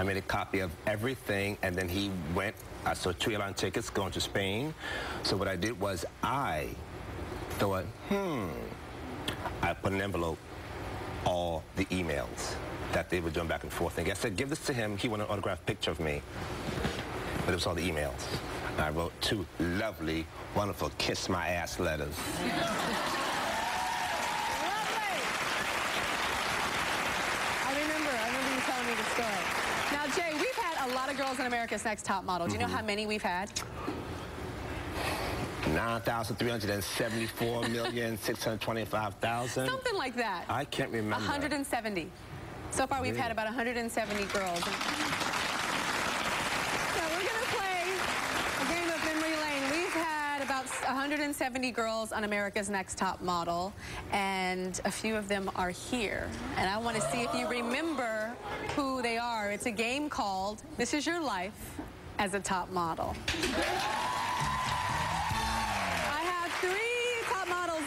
I made a copy of everything, and then he went. I saw 2 airline tickets going to Spain. So what I did was I thought, I put in an envelope all the emails that they were doing back and forth. And I said, give this to him. He wanted an autographed picture of me. But it was all the emails. And I wrote 2 lovely, wonderful kiss my ass letters. I remember you telling me the story. Now, Jay, we've had a lot of girls on America's Next Top Model. Do you know how many we've had? 9,374,625,000. Something like that. I can't remember. 170. So far, we've had about 170 girls. So we're going to play a game of memory lane. We've had about 170 girls on America's Next Top Model, and a few of them are here. And I want to see if you remember who they are. It's a game called This Is Your Life as a Top Model.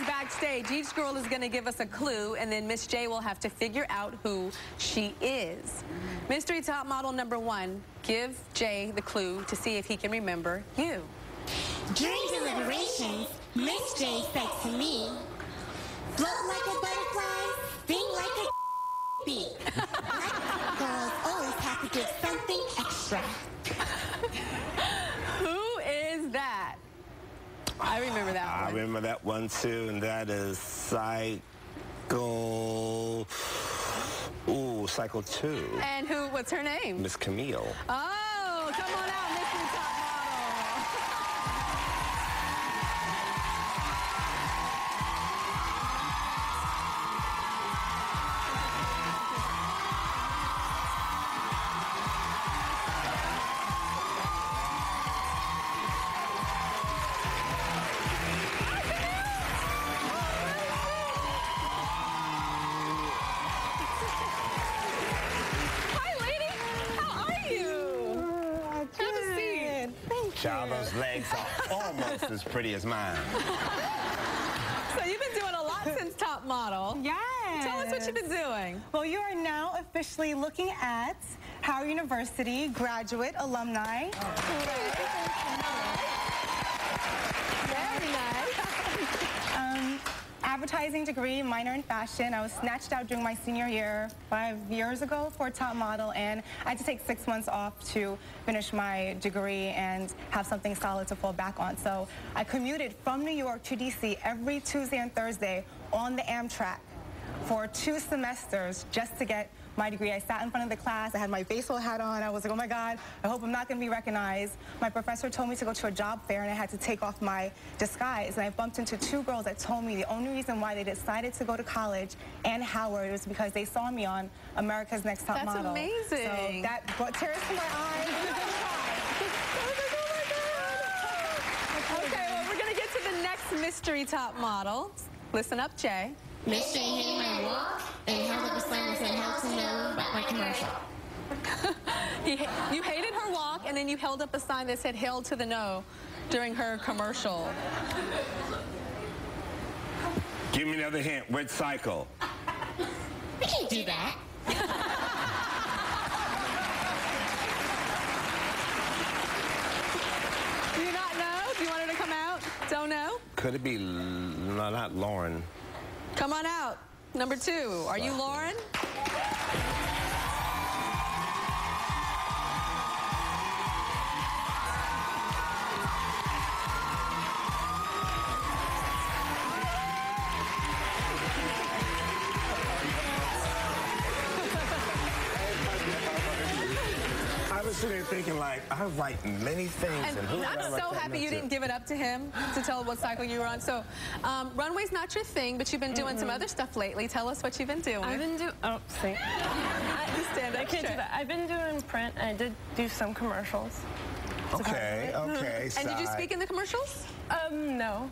Backstage, each girl is going to give us a clue, and then Miss J will have to figure out who she is. Mystery Top Model number 1, give Jay the clue to see if he can remember you. During deliberations, Miss J said to me, float like a butterfly, sting like a bee. Black girls always have to give something extra. Who is that? I remember that one. I remember that one too, and that is Psycho. Ooh, Psycho 2. And what's her name? Miss Camille. Oh, come on out, Mystery Top Child, those legs are almost as pretty as mine. So you've been doing a lot since Top Model. Yes. Tell us what you've been doing. Well, you are now officially looking at Howard University graduate alumni. Very nice. Advertising degree, minor in fashion. I was snatched out during my senior year 5 years ago for Top Model, and I had to take 6 months off to finish my degree and have something solid to fall back on. So I commuted from New York to DC every Tuesday and Thursday on the Amtrak for 2 semesters just to get my degree. I sat in front of the class. I had my baseball hat on. I was like, oh my God, I hope I'm not going to be recognized. My professor told me to go to a job fair, and I had to take off my disguise. And I bumped into 2 girls that told me the only reason why they decided to go to college and Howard was because they saw me on America's Next Top Model. That's amazing. So that brought tears to my eyes. Okay, well, we're going to get to the next Mystery Top Model. Listen up, Jay. Miss J hated my walk and held up a sign that said "Held to Know" about my commercial. You hated her walk, and then you held up a sign that said "Held to the Know" during her commercial. Give me another hint. Where's Psycho? We can't do that. Do you not know? Do you want her to come out? Don't know? Could it be, no, not Lauren. Come on out. Number 2. Are you Lauren? I was sitting there thinking, like, I write many things. And who I'm so happy you didn't give it up to him to tell what cycle you were on. So, runway's not your thing, but you've been doing some other stuff lately. Tell us what you've been doing. I've been doing, I can't do that. I've been doing print, and I did do some commercials. Okay, okay. And did you speak in the commercials? No.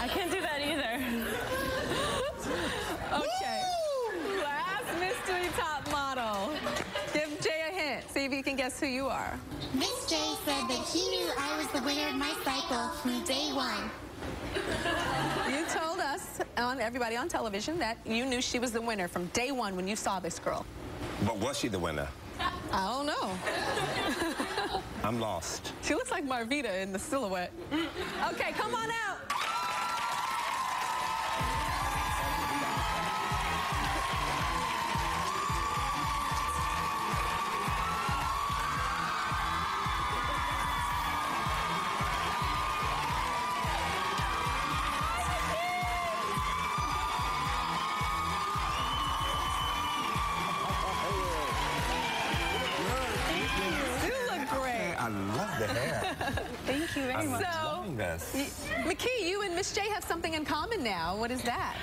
I can't do that either. Okay. Last Mystery Top Model. Give Jay a hint. See if you can guess who you are. Miss J said that he knew I was the winner of my cycle from day 1. You told us on everybody on television that you knew she was the winner from day one when you saw this girl. But was she the winner? I don't know. I'm lost. She looks like Marvita in the silhouette. Okay, come on out. I love the hair. Thank you very much. So, McKee, you and Miss J have something in common now. What is that?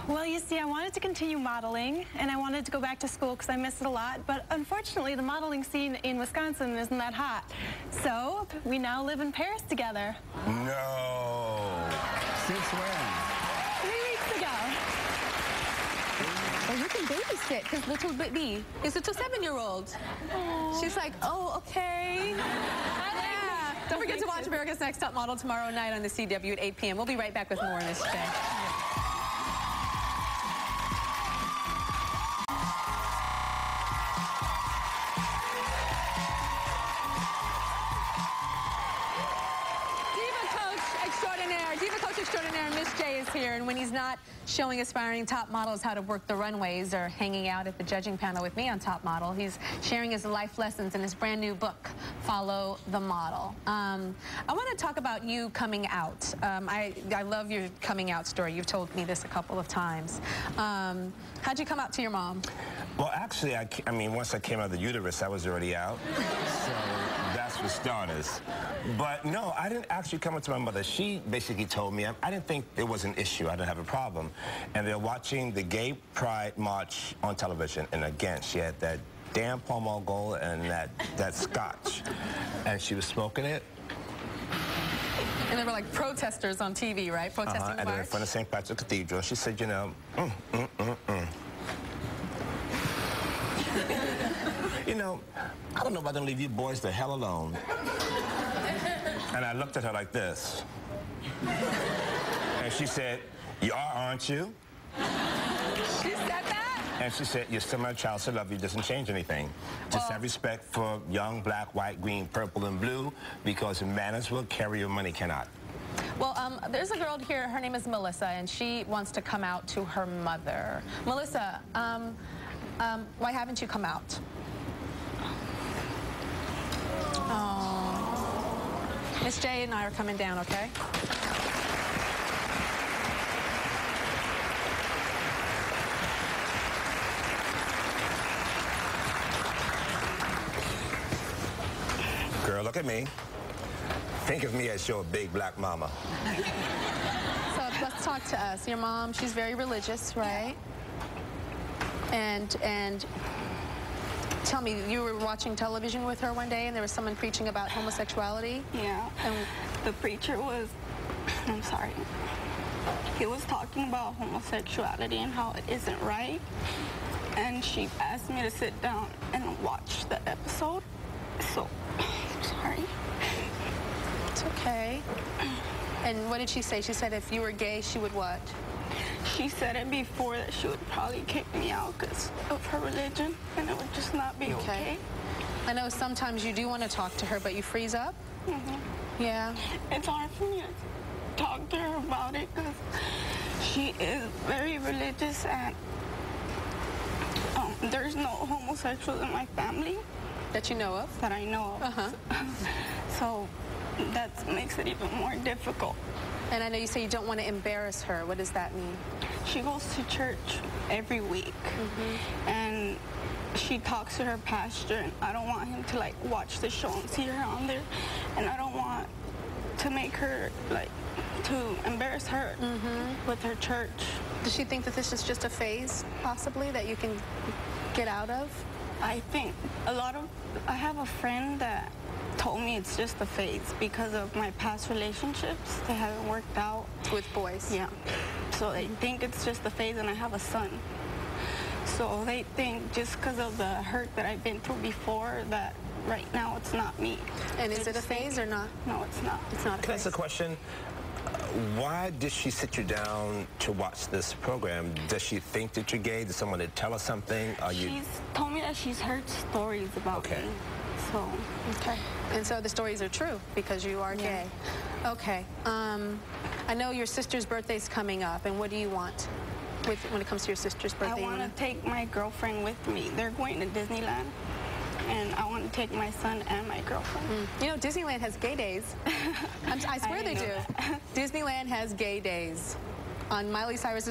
Well, you see, I wanted to continue modeling, and I wanted to go back to school because I missed it a lot. But unfortunately, the modeling scene in Wisconsin isn't that hot. So we now live in Paris together. No. Since when? 3 weeks ago. Well, you can babysit his little baby, his little 7-year-old. She's like, oh, okay. Yeah. Don't forget to watch America's Next Top Model tomorrow night on the CW at 8 p.m. We'll be right back with more, Miss J. Diva Coach Extraordinaire, Miss J is here, and when he's not showing aspiring top models how to work the runways or hanging out at the judging panel with me on Top Model, he's sharing his life lessons in his brand new book, Follow the Model. I want to talk about you coming out. I love your coming out story. You've told me this a couple of times. How'd you come out to your mom? Well, actually, I mean, once I came out of the uterus, I was already out. So that's for starters. But no, I didn't actually come out to my mother. She basically told me, I didn't think it was an issue. I didn't have a problem. And they're watching the Gay Pride March on television. And again, she had that damn Pall Mall Gold and that scotch. And she was smoking it. And there were like protesters on TV, right? Protesting the And march? then in front of St. Patrick's Cathedral, she said, you know, you know, I don't know if I can leave you boys the hell alone. And I looked at her like this. And she said, you are, aren't you? She said that? And she said, you're still my child, so love you doesn't change anything. Just have respect for young, black, white, green, purple, and blue, because manners will carry your money cannot. Well, there's a girl here, her name is Melissa, and she wants to come out to her mother. Melissa, why haven't you come out? Oh. Miss J and I are coming down, okay? Girl, look at me. Think of me as your big black mama. So let's talk to us. Your mom, she's very religious, right? And tell me, you were watching television with her one day and there was someone preaching about homosexuality? Yeah. And the preacher was, I'm sorry, he was talking about homosexuality and how it isn't right. And she asked me to sit down and watch the episode. So, sorry. it's okay. And what did she say? She said if you were gay, she would what? She said it before that she would probably kick me out because of her religion, and it would just not be okay. I know sometimes you do want to talk to her, but you freeze up? Yeah. It's hard for me to talk to her about it because she is very religious, and there's no homosexuals in my family. That you know of? That I know of. So that makes it even more difficult. And I know you say you don't want to embarrass her. What does that mean? She goes to church every week, and she talks to her pastor, and I don't want him to like watch the show and see her on there, and I don't want to make her like to embarrass her with her church. Does she think that this is just a phase, possibly, that you can get out of? I think I have a friend that told me it's just a phase because of my past relationships. They haven't worked out. With boys? Yeah. So they think it's just a phase, and I have a son. So they think just because of the hurt that I've been through before that right now it's not me. And is it a phase or not? No, it's not. It's not a Can I ask phase. a question? why did she sit you down to watch this program? Does she think that you're gay? Did someone tell her something? She's told me that she's heard stories about me. So, okay. And so the stories are true because you are gay. Okay. I know your sister's birthday's coming up, and what do you want when it comes to your sister's birthday? I want to take my girlfriend with me. They're going to Disneyland, and I want to take my son and my girlfriend. You know, Disneyland has gay days. I swear they do. Disneyland has gay days. On Miley Cyrus's